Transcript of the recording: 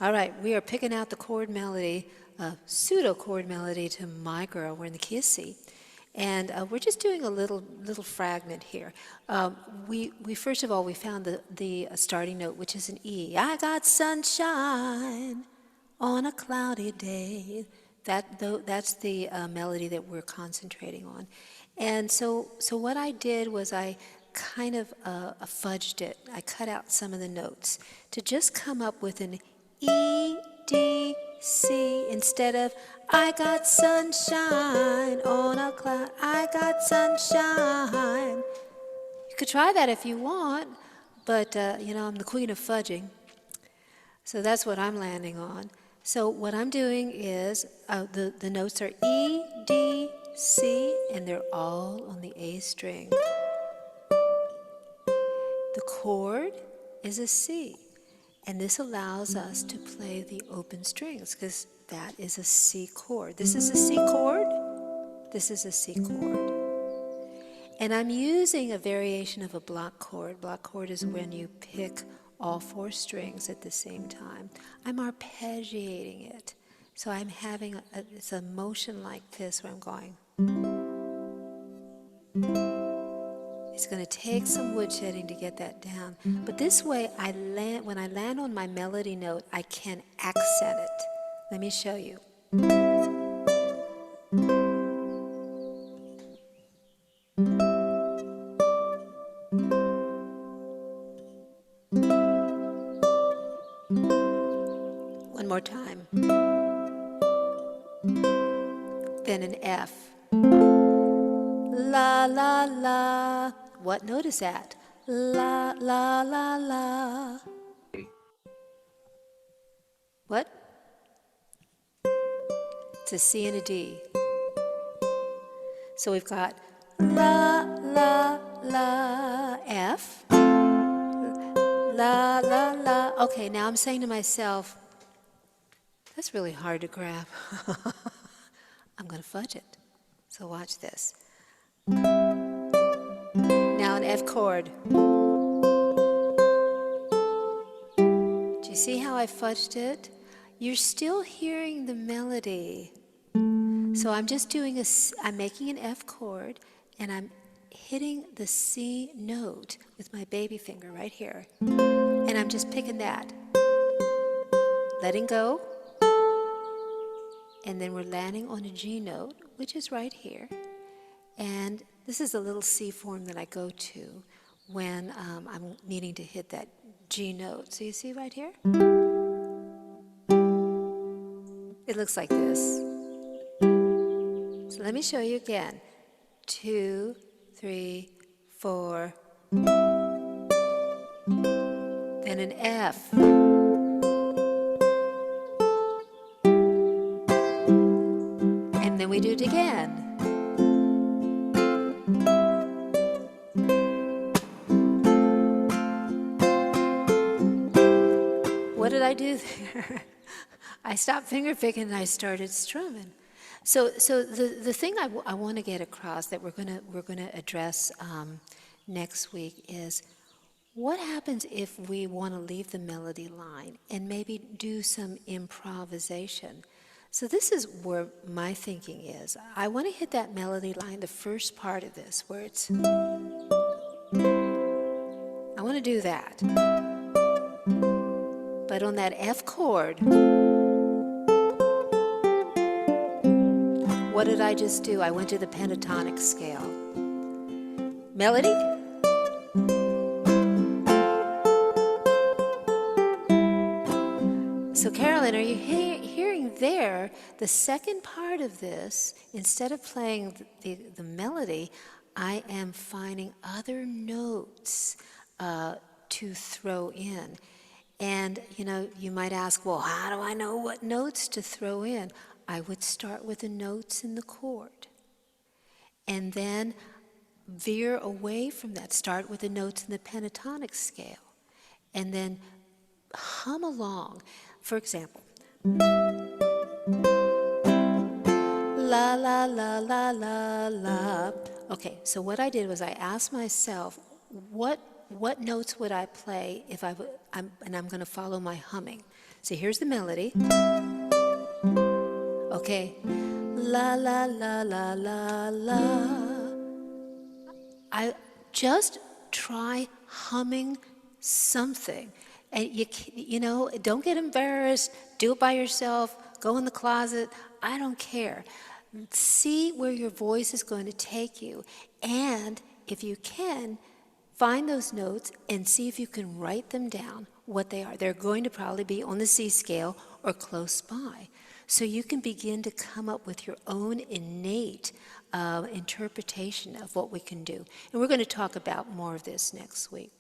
All right, we are picking out the chord melody, pseudo chord melody to My Girl. We're in the key of C. And we're just doing a little fragment here. We first of all, we found the starting note, which is an E. I got sunshine on a cloudy day. That's the melody that we're concentrating on. And so what I did was I kind of fudged it. I cut out some of the notes to just come up with an E, D, C instead of I got sunshine on a cloud. I got sunshine. You could try that if you want, but I'm the queen of fudging. So that's what I'm landing on. So what I'm doing is the notes are E, D, C, and they're all on the A string. The chord is a C, and this allows us to play the open strings because that is a C chord. This is a C chord, this is a C chord. And I'm using a variation of a block chord. Block chord is when you pick all four strings at the same time. I'm arpeggiating it. So I'm having it's a motion like this where I'm going. It's going to take some woodshedding to get that down. But this way, when I land on my melody note, I can accent it. Let me show you. One more time. Then an F. La, la, la. What note is that? La, la, la, la. What? It's a C and a D. So we've got la, la, la, F. La, la, la. Okay, now I'm saying to myself, that's really hard to grab. I'm going to fudge it. So watch this. Now an F chord. Do you see how I fudged it? You're still hearing the melody. So I'm just doing I'm making an F chord and I'm hitting the C note with my baby finger right here. And I'm just picking that. Letting go. And then we're landing on a G note, which is right here. And this is a little C form that I go to when I'm needing to hit that G note. So you see right here? It looks like this. So let me show you again. 2, 3, 4. Then an F. And then we do it again. What did I do there? I stopped finger picking and I started strumming. So the thing I want to get across that we're gonna address next week is what happens if we want to leave the melody line and maybe do some improvisation. So this is where my thinking is. I want to hit that melody line, the first part of this, where it's. I want to do that. But on that F chord, what did I just do? I went to the pentatonic scale. Melody. So Carolyn, are you hearing there the second part of this? Instead of playing the melody, I am finding other notes to throw in. And, you might ask, well, how do I know what notes to throw in? I would start with the notes in the chord. And then veer away from that. Start with the notes in the pentatonic scale. And then hum along. For example, la, la, la, la, la, la. Okay, so what I did was I asked myself, what what notes would I play if and I'm going to follow my humming. So here's the melody. Okay. La la la la la la. I just try humming something. And don't get embarrassed. Do it by yourself. Go in the closet. I don't care. See where your voice is going to take you. And if you can, find those notes and see if you can write them down, what they are. They're going to probably be on the C scale or close by. So you can begin to come up with your own innate interpretation of what we can do. And we're going to talk about more of this next week.